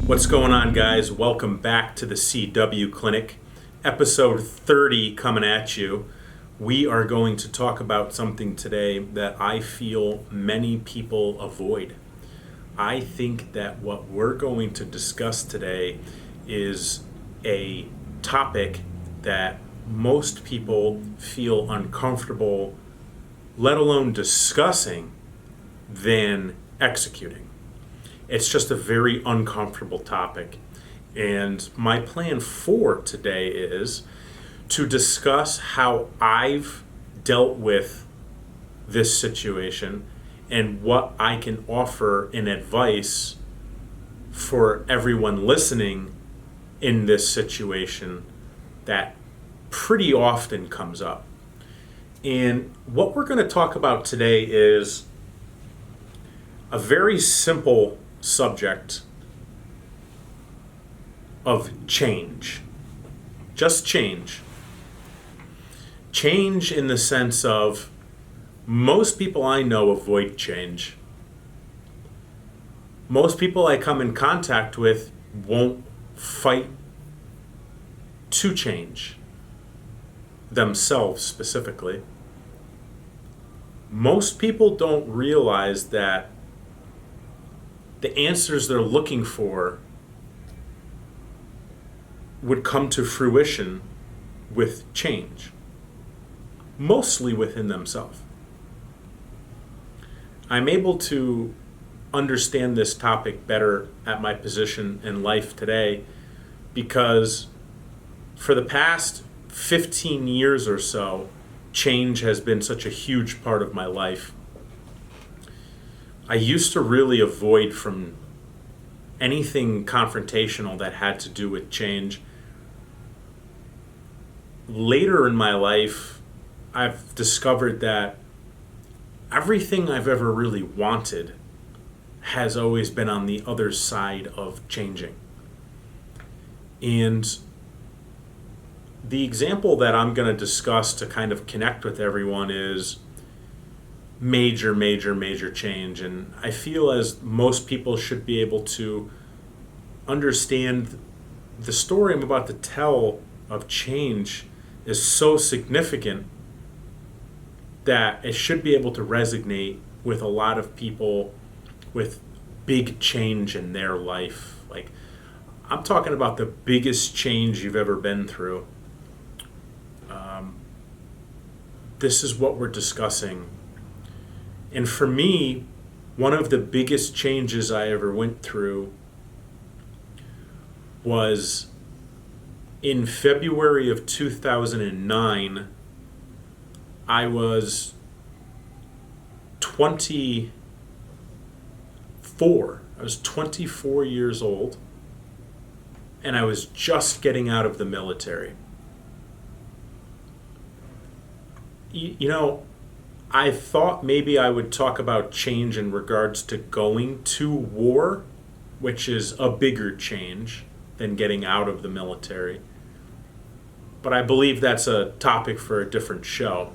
What's going on, guys? Welcome back to the CW Clinic. Episode 30 coming at you. We are going to talk about something today that I feel many people avoid. I think that what we're going to discuss today is a topic that most people feel uncomfortable, let alone discussing, than executing. It's just a very uncomfortable topic. And my plan for today is to discuss how I've dealt with this situation and what I can offer in advice for everyone listening in this situation that pretty often comes up. And what we're going to talk about today is a very simple subject of change. Just change. Change in the sense of most people I know avoid change. Most people I come in contact with won't fight to change themselves specifically. Most people don't realize that the answers they're looking for would come to fruition with change, mostly within themselves. I'm able to understand this topic better at my position in life today because for the past 15 years or so, change has been such a huge part of my life. I used to really avoid from anything confrontational that had to do with change. Later in my life, I've discovered that everything I've ever really wanted has always been on the other side of changing. And the example that I'm going to discuss to kind of connect with everyone is major change. And I feel as most people should be able to understand the story I'm about to tell of change is so significant that it should be able to resonate with a lot of people with big change in their life. Like, I'm talking about the biggest change you've ever been through. This is what we're discussing. And for me, one of the biggest changes I ever went through was in February of 2009. I was 24. I was 24 years old, and I was just getting out of the military. You know, I thought maybe I would talk about change in regards to going to war, which is a bigger change than getting out of the military. But I believe that's a topic for a different show.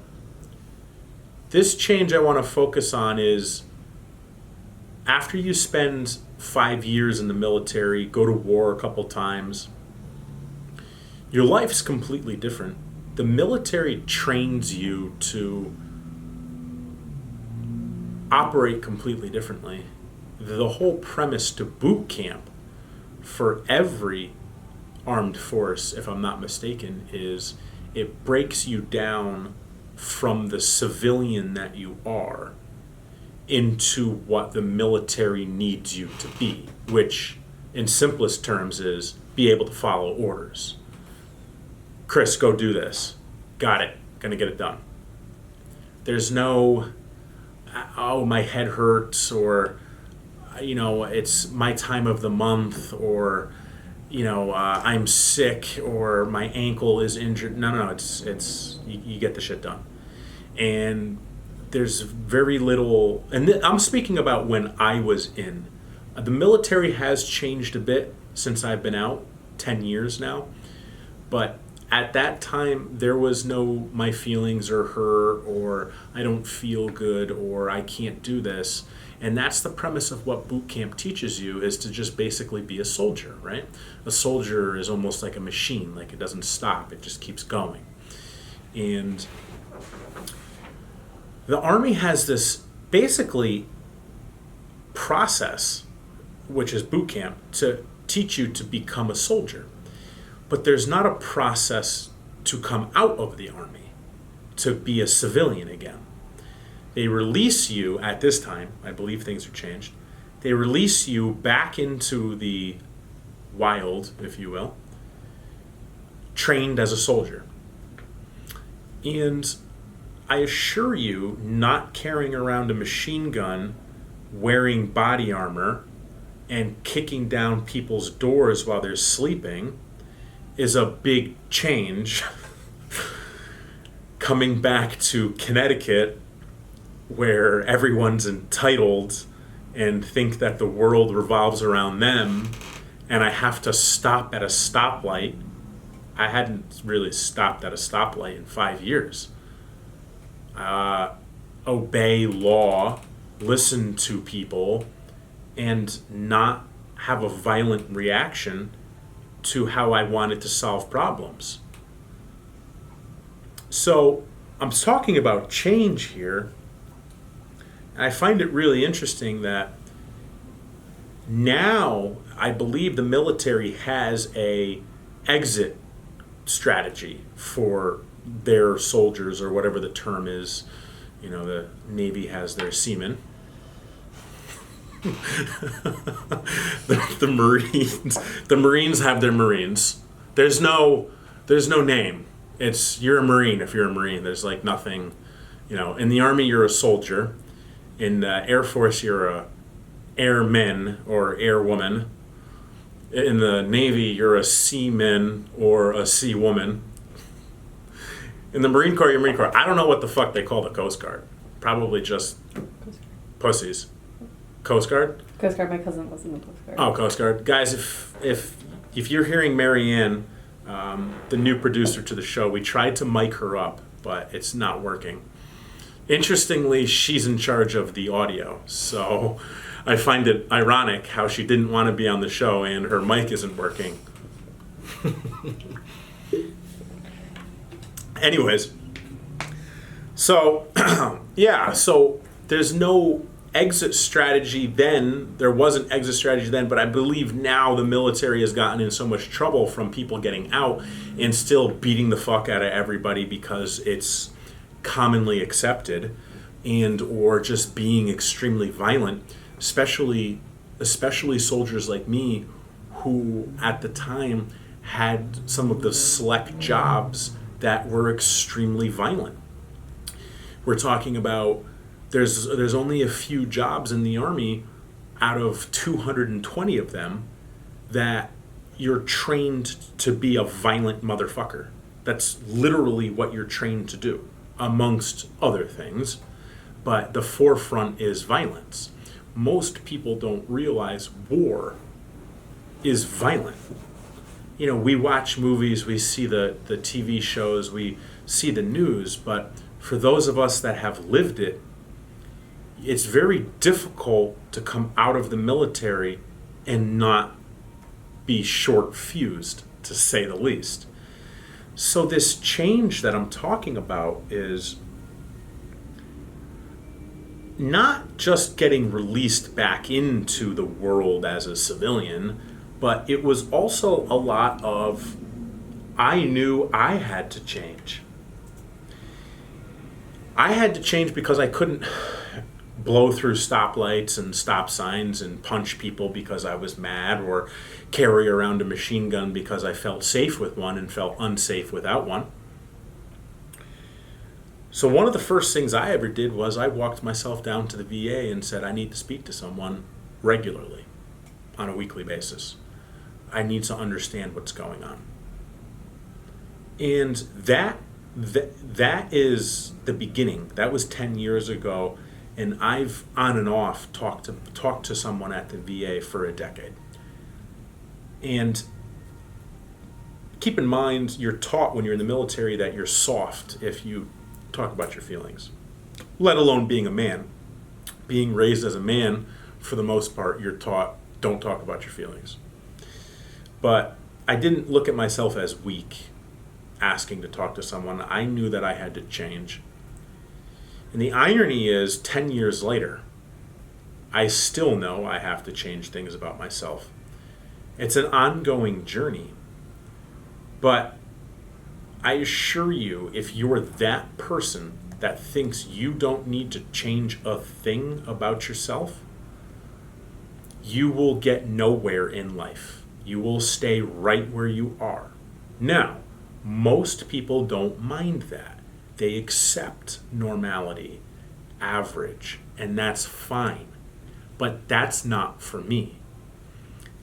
This change I want to focus on is after you spend 5 years in the military, go to war a couple times, your life's completely different. The military trains you to operate completely differently. The whole premise to boot camp for every armed force, if I'm not mistaken, is it breaks you down from the civilian that you are into what the military needs you to be, which in simplest terms is be able to follow orders. Chris, go do this. Got it. Gonna get it done. There's no, oh, my head hurts, or, it's my time of the month, or, I'm sick, or my ankle is injured. No, it's you get the shit done. And there's very little, and I'm speaking about when I was in. The military has changed a bit since I've been out, 10 years now, but at that time, there was no my feelings are hurt, or I don't feel good, or I can't do this. And that's the premise of what boot camp teaches you, is to just basically be a soldier, right? A soldier is almost like a machine, like it doesn't stop, it just keeps going. And the Army has this basically process, which is boot camp, to teach you to become a soldier. But there's not a process to come out of the Army, to be a civilian again. They release you at this time, I believe things have changed, they release you back into the wild, if you will, trained as a soldier. And I assure you, not carrying around a machine gun, wearing body armor, and kicking down people's doors while they're sleeping is a big change. Coming back to Connecticut, where everyone's entitled and think that the world revolves around them, and I have to stop at a stoplight. I hadn't really stopped at a stoplight in 5 years. Obey law, listen to people, and not have a violent reaction to how I wanted to solve problems. So I'm talking about change here. I find it really interesting that now I believe the military has a exit strategy for their soldiers, or whatever the term is. You know, the Navy has their seamen. the Marines have their Marines. There's no name. It's, you're a Marine if you're a Marine. There's like nothing, in the Army you're a soldier. In the Air Force you're a airman or airwoman. In the Navy you're a seaman or a seawoman. In the Marine Corps you're Marine Corps. I don't know what the fuck they call the Coast Guard. Probably just pussies. Coast Guard? Coast Guard, my cousin was in the Coast Guard. Oh, Coast Guard. Guys, if you're hearing Marianne, the new producer to the show, we tried to mic her up, but it's not working. Interestingly, she's in charge of the audio, so I find it ironic how she didn't want to be on the show and her mic isn't working. Anyways, so, so there's no exit strategy then. There was an exit strategy then, but I believe now the military has gotten in so much trouble from people getting out and still beating the fuck out of everybody because it's commonly accepted, and or just being extremely violent, especially soldiers like me who at the time had some of the select jobs that were extremely violent. We're talking about there's only a few jobs in the Army out of 220 of them that you're trained to be a violent motherfucker. That's literally what you're trained to do, amongst other things. But the forefront is violence. Most people don't realize war is violent. We watch movies, we see the TV shows, we see the news, but for those of us that have lived it, it's very difficult to come out of the military and not be short-fused, to say the least. So this change that I'm talking about is not just getting released back into the world as a civilian, but it was also a lot of, I knew I had to change. I had to change because I couldn't blow through stoplights and stop signs and punch people because I was mad, or carry around a machine gun because I felt safe with one and felt unsafe without one. So one of the first things I ever did was I walked myself down to the VA and said, I need to speak to someone regularly on a weekly basis. I need to understand what's going on. And that is the beginning. That was 10 years ago, and I've on and off talked to someone at the VA for a decade. And keep in mind, you're taught when you're in the military that you're soft if you talk about your feelings, let alone being a man. being raised as a man, for the most part, you're taught don't talk about your feelings. But I didn't look at myself as weak asking to talk to someone. I knew that I had to change. And the irony is, 10 years later, I still know I have to change things about myself. It's an ongoing journey. But I assure you, if you're that person that thinks you don't need to change a thing about yourself, you will get nowhere in life. You will stay right where you are. Now, most people don't mind that. They accept normality, average, and that's fine. But that's not for me.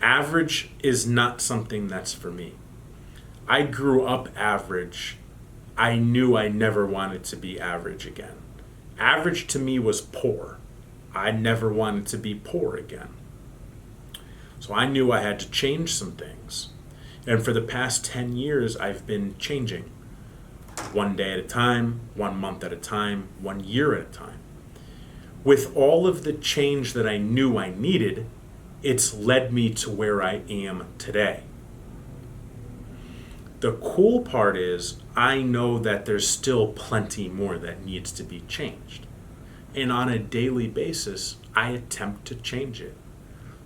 Average is not something that's for me. I grew up average. I knew I never wanted to be average again. Average to me was poor. I never wanted to be poor again. So I knew I had to change some things. And for the past 10 years, I've been changing. 1 day at a time, 1 month at a time, 1 year at a time. With all of the change that I knew I needed, it's led me to where I am today. The cool part is I know that there's still plenty more that needs to be changed. And on a daily basis, I attempt to change it.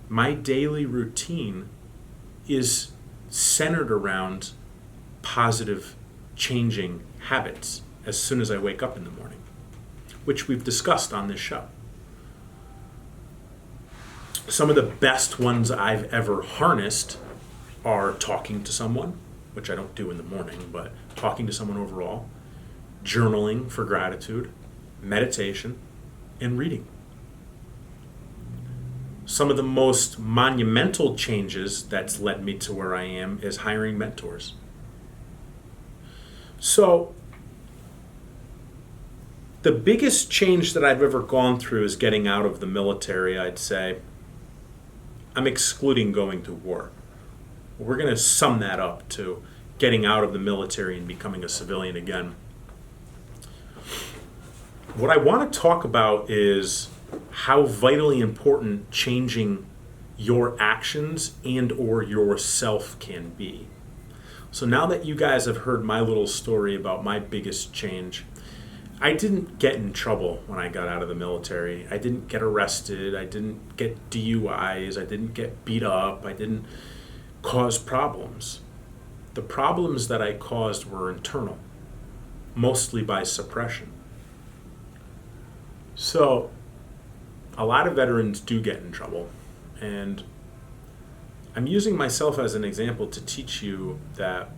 My daily routine is centered around positive changing habits as soon as I wake up in the morning, which we've discussed on this show. Some of the best ones I've ever harnessed are talking to someone, which I don't do in the morning, but talking to someone overall, journaling for gratitude, meditation, and reading. Some of the most monumental changes that's led me to where I am is hiring mentors. So, the biggest change that I've ever gone through is getting out of the military, I'd say. I'm excluding going to war. We're going to sum that up to getting out of the military and becoming a civilian again. What I want to talk about is how vitally important changing your actions and or yourself can be. So now that you guys have heard my little story about my biggest change, I didn't get in trouble when I got out of the military. I didn't get arrested. I didn't get DUIs. I didn't get beat up. I didn't cause problems. The problems that I caused were internal, mostly by suppression. So, a lot of veterans do get in trouble, and I'm using myself as an example to teach you that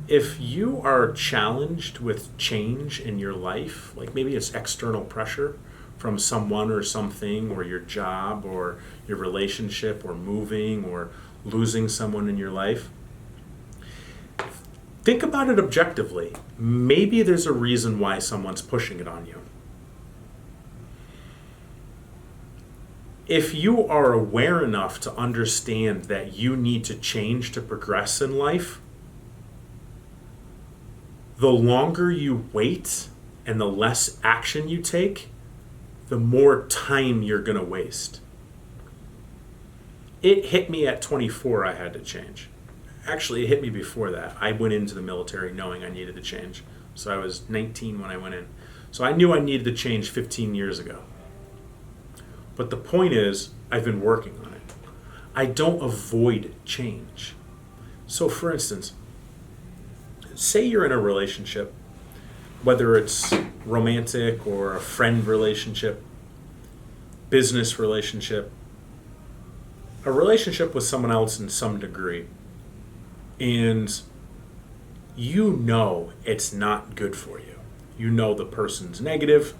if you are challenged with change in your life, like maybe it's external pressure from someone or something, or your job, or your relationship, or moving, or losing someone in your life, think about it objectively. Maybe there's a reason why someone's pushing it on you. If you are aware enough to understand that you need to change to progress in life, the longer you wait and the less action you take, the more time you're going to waste. It hit me at 24 I had to change. Actually, it hit me before that. I went into the military knowing I needed to change. So I was 19 when I went in. So I knew I needed to change 15 years ago. But the point is, I've been working on it. I don't avoid change. So for instance, say you're in a relationship, whether it's romantic or a friend relationship, business relationship, a relationship with someone else in some degree, and you know it's not good for you. You know the person's negative,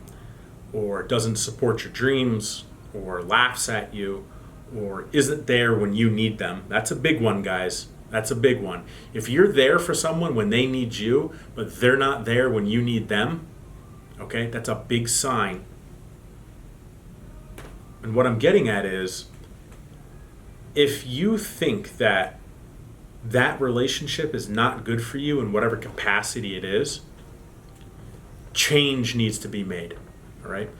or doesn't support your dreams, or laughs at you, or isn't there when you need them. That's a big one, guys. That's a big one. If you're there for someone when they need you, but they're not there when you need them, okay, that's a big sign. And what I'm getting at is, if you think that that relationship is not good for you in whatever capacity it is, change needs to be made, all right?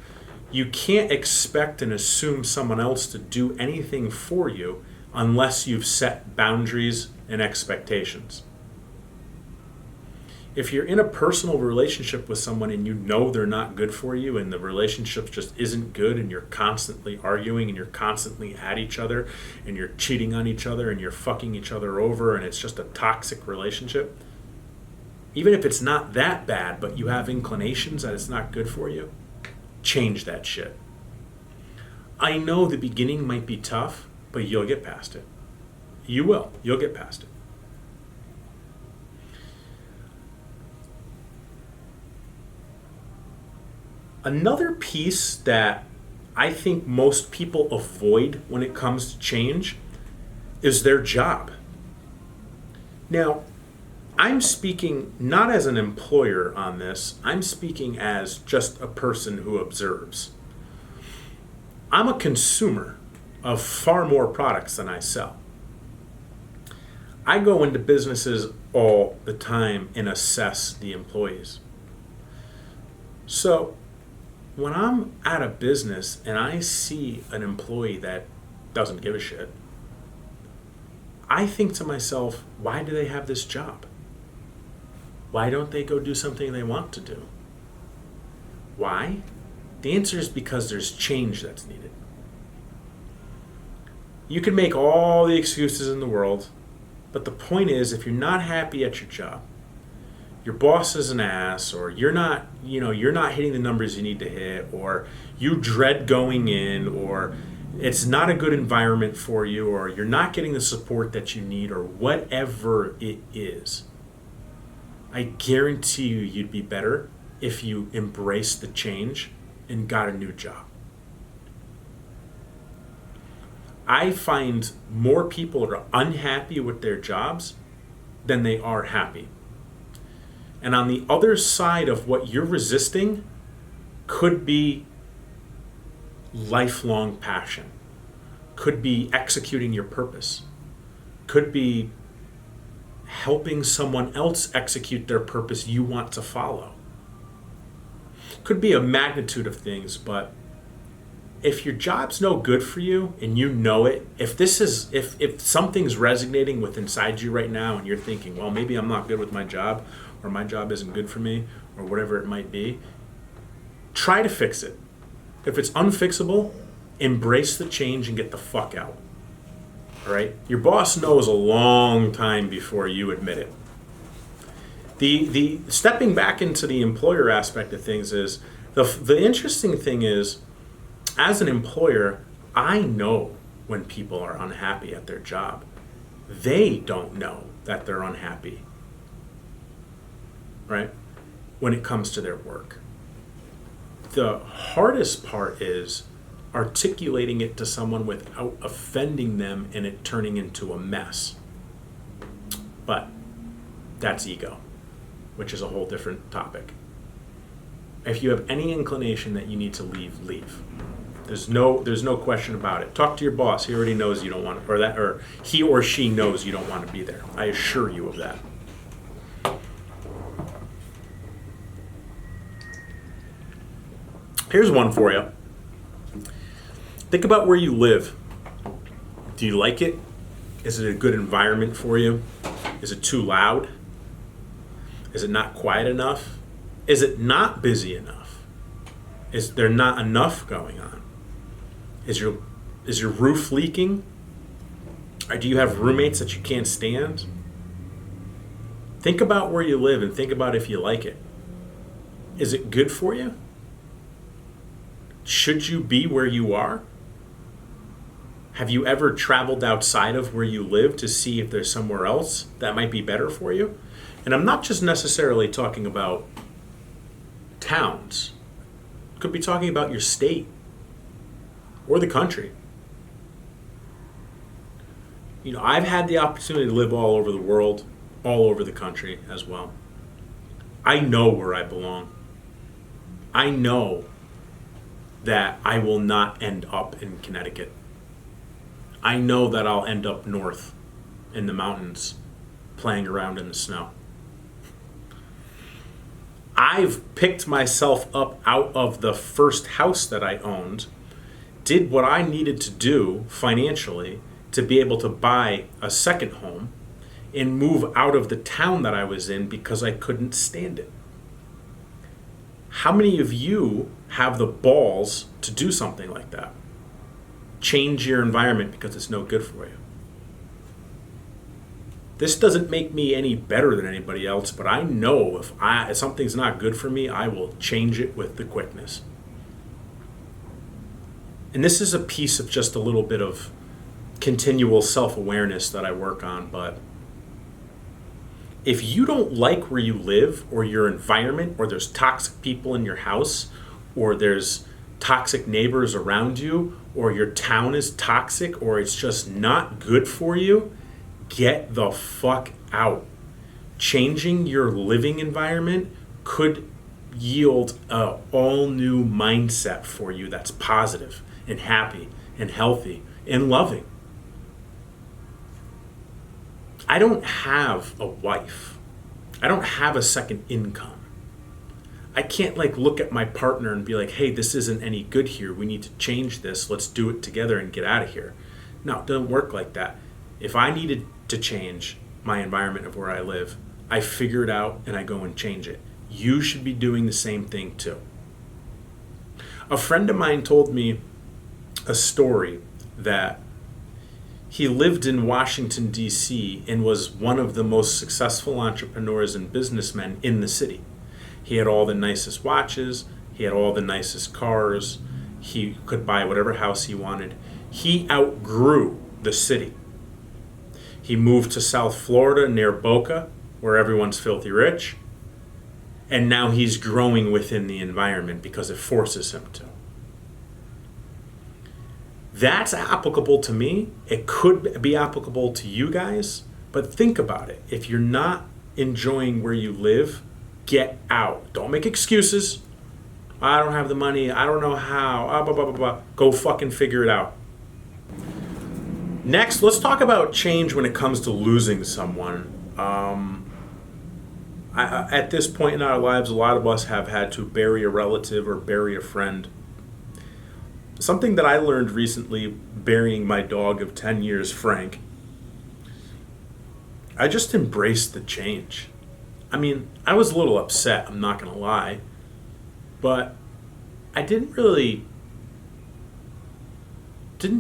You can't expect and assume someone else to do anything for you unless you've set boundaries and expectations. If you're in a personal relationship with someone and you know they're not good for you and the relationship just isn't good and you're constantly arguing and you're constantly at each other and you're cheating on each other and you're fucking each other over and it's just a toxic relationship, even if it's not that bad but you have inclinations that it's not good for you, change that shit. I know the beginning might be tough, but you'll get past it. You will. You'll get past it. Another piece that I think most people avoid when it comes to change is their job. Now, I'm speaking not as an employer on this, I'm speaking as just a person who observes. I'm a consumer of far more products than I sell. I go into businesses all the time and assess the employees. So, when I'm at a business and I see an employee that doesn't give a shit, I think to myself, why do they have this job? Why don't they go do something they want to do? Why? The answer is because there's change that's needed. You can make all the excuses in the world, but the point is, if you're not happy at your job, your boss is an ass, or you're not hitting the numbers you need to hit, or you dread going in, or it's not a good environment for you, or you're not getting the support that you need, or whatever it is, I guarantee you'd be better if you embraced the change and got a new job. I find more people are unhappy with their jobs than they are happy. And on the other side of what you're resisting could be lifelong passion, could be executing your purpose, could be helping someone else execute their purpose you want to follow. Could be a magnitude of things, but if your job's no good for you and you know it, if something's resonating with inside you right now and you're thinking, well, maybe I'm not good with my job, or my job isn't good for me, or whatever it might be, try to fix it. If it's unfixable, embrace the change and get the fuck out. All right? Your boss knows a long time before you admit it. The stepping back into the employer aspect of things is, the interesting thing is, as an employer, I know when people are unhappy at their job. They don't know that they're unhappy, right? When it comes to their work. The hardest part is articulating it to someone without offending them and it turning into a mess. But that's ego, which is a whole different topic. If you have any inclination that you need to leave, leave. There's no question about it. Talk to your boss. He already knows you don't want to, or he or she knows you don't want to be there. I assure you of that. Here's one for you. Think about where you live. Do you like it? Is it a good environment for you? Is it too loud? Is it not quiet enough? Is it not busy enough? Is there not enough going on? Is your roof leaking? Or do you have roommates that you can't stand? Think about where you live and think about if you like it. Is it good for you? Should you be where you are? Have you ever traveled outside of where you live to see if there's somewhere else that might be better for you? And I'm not just necessarily talking about towns. Could be talking about your state or the country. You know, I've had the opportunity to live all over the world, all over the country as well. I know where I belong. I know that I will not end up in Connecticut. I know that I'll end up north in the mountains playing around in the snow. I've picked myself up out of the first house that I owned, did what I needed to do financially to be able to buy a second home and move out of the town that I was in because I couldn't stand it. How many of you have the balls to do something like that? Change your environment because it's no good for you. This doesn't make me any better than anybody else, but I know if something's not good for me, I will change it with the quickness. And this is a piece of just a little bit of continual self-awareness that I work on, but if you don't like where you live or your environment, or there's toxic people in your house, or there's toxic neighbors around you, or your town is toxic, or it's just not good for you, get the fuck out. Changing your living environment could yield a all new mindset for you that's positive and happy and healthy and loving. I don't have a wife. I don't have a second income. I can't look at my partner and be like, hey, this isn't any good here. We need to change this. Let's do it together and get out of here. No, it doesn't work like that. If I needed to change my environment of where I live, I figure it out and I go and change it. You should be doing the same thing too. A friend of mine told me a story that he lived in Washington, D.C. and was one of the most successful entrepreneurs and businessmen in the city. He had all the nicest watches. He had all the nicest cars. He could buy whatever house he wanted. He outgrew the city. He moved to South Florida near Boca, where everyone's filthy rich. And now he's growing within the environment because it forces him to. That's applicable to me. It could be applicable to you guys, but think about it. If you're not enjoying where you live, get out. Don't make excuses. I don't have the money. I don't know how. Blah, blah, blah, blah. Go fucking figure it out. Next, let's talk about change when it comes to losing someone. At this point in our lives, a lot of us have had to bury a relative or bury a friend. Something that I learned recently, burying my dog of 10 years, Frank, I just embraced the change. I mean, I was a little upset, I'm not going to lie, but I didn't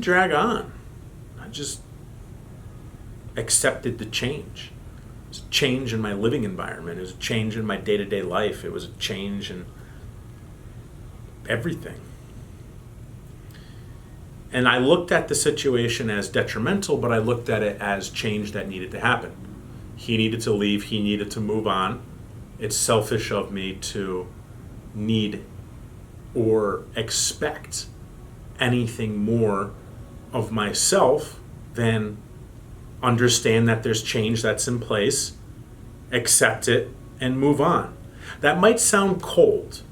drag on. I just accepted the change. It was a change in my living environment. It was a change in my day-to-day life. It was a change in everything. And I looked at the situation as detrimental, but I looked at it as change that needed to happen. He needed to leave. He needed to move on. It's selfish of me to need or expect anything more of myself than understand that there's change that's in place, accept it, and move on. That might sound cold,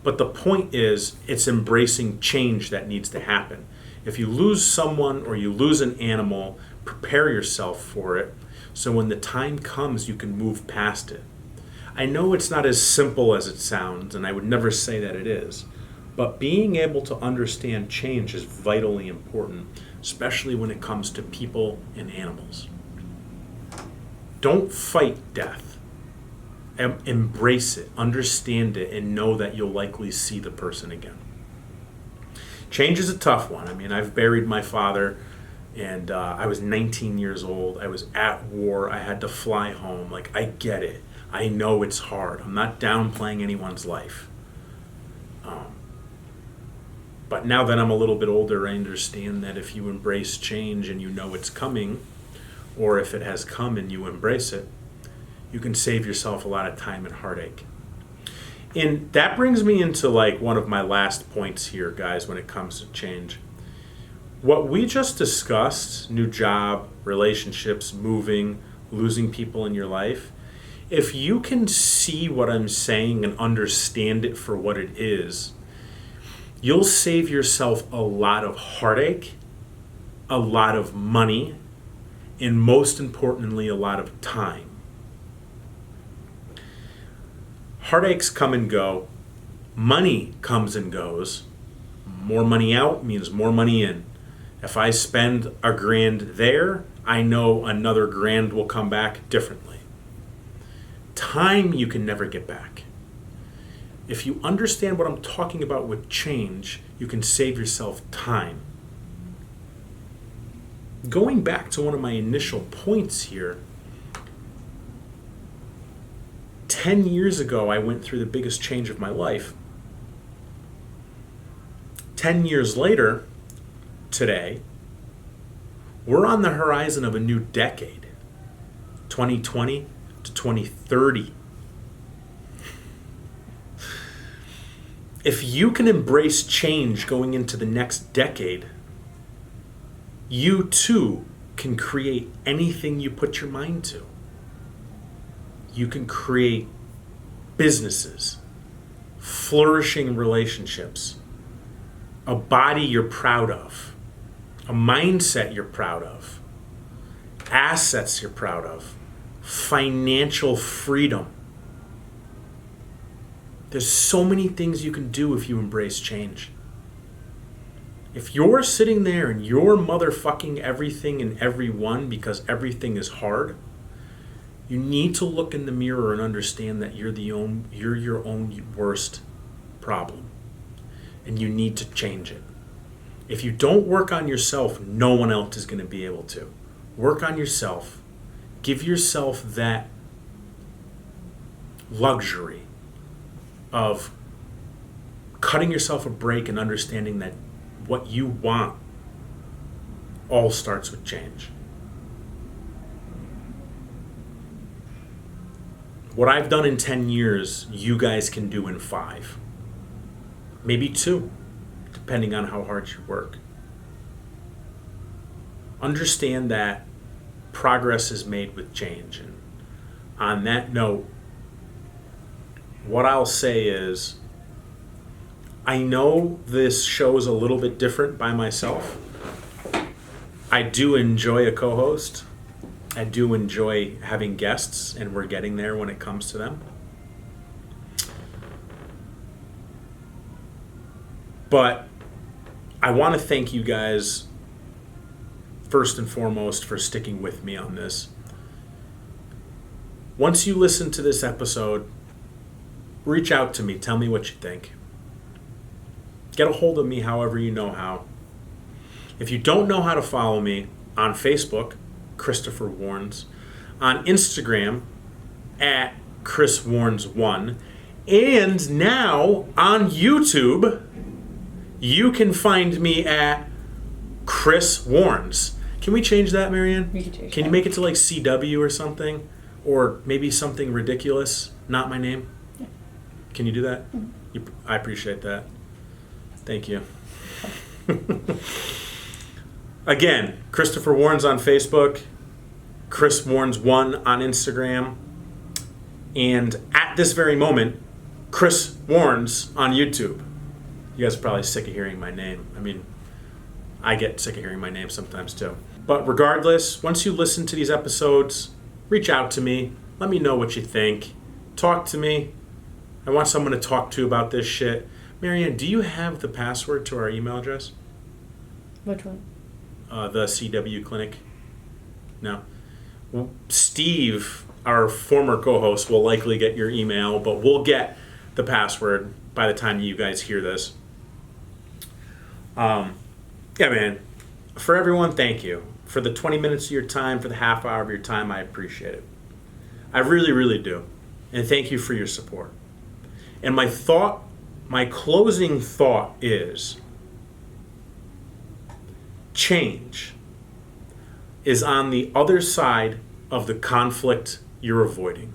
but the point is it's embracing change that needs to happen. If you lose someone or you lose an animal, prepare yourself for it so when the time comes you can move past it. I know it's not as simple as it sounds, and I would never say that it is, but being able to understand change is vitally important, especially when it comes to people and animals. Don't fight death. Embrace it, understand it, and know that you'll likely see the person again. Change is a tough one. I mean, I've buried my father, and I was 19 years old. I was at war. I had to fly home. I get it. I know it's hard. I'm not downplaying anyone's life. But now that I'm a little bit older, I understand that if you embrace change and you know it's coming, or if it has come and you embrace it, you can save yourself a lot of time and heartache. And that brings me into one of my last points here, guys, when it comes to change. What we just discussed, new job, relationships, moving, losing people in your life, if you can see what I'm saying and understand it for what it is, you'll save yourself a lot of heartache, a lot of money, and most importantly, a lot of time. Heartaches come and go. Money comes and goes. More money out means more money in. If I spend $1,000 there, I know another $1,000 will come back differently. Time you can never get back. If you understand what I'm talking about with change, you can save yourself time. Going back to one of my initial points here, 10 years ago, I went through the biggest change of my life. 10 years later, today, we're on the horizon of a new decade, 2020 to 2030. If you can embrace change going into the next decade, you too can create anything you put your mind to. You can create businesses, flourishing relationships, a body you're proud of, a mindset you're proud of, assets you're proud of, financial freedom. There's so many things you can do if you embrace change. If you're sitting there and you're motherfucking everything and everyone because everything is hard, you need to look in the mirror and understand that you're your own worst problem. And you need to change it. If you don't work on yourself, no one else is going to be able to. Work on yourself. Give yourself that luxury of cutting yourself a break and understanding that what you want all starts with change. What I've done in 10 years, you guys can do in 5. Maybe 2, depending on how hard you work. Understand that progress is made with change. And on that note, what I'll say is, I know this show is a little bit different by myself. I do enjoy a co-host. I do enjoy having guests, and we're getting there when it comes to them. But I want to thank you guys first and foremost for sticking with me on this. Once you listen to this episode, reach out to me. Tell me what you think. Get a hold of me however you know how. If you don't know how to follow me, on Facebook, Christopher Warnes. On Instagram, at Chris Warnes1. And now on YouTube, you can find me at Chris Warnes. Can we change that, Marianne? We can change Can that. you make it to like CW or something? Or maybe something ridiculous, not my name? Yeah. Can you do that? Mm-hmm. I appreciate that. Thank you. Again, Christopher Warnes on Facebook, Chris Warnes1 on Instagram, and at this very moment, Chris Warnes on YouTube. You guys are probably sick of hearing my name. I mean, I get sick of hearing my name sometimes too. But regardless, once you listen to these episodes, reach out to me. Let me know what you think. Talk to me. I want someone to talk to about this shit. Marianne, do you have the password to our email address? Which one? The CW Clinic? No. Well, Steve, our former co-host, will likely get your email, but we'll get the password by the time you guys hear this. Yeah, man. For everyone, thank you. For the 20 minutes of your time, for the half hour of your time, I appreciate it. I really, really do. And thank you for your support. And my closing thought is, change is on the other side of the conflict you're avoiding.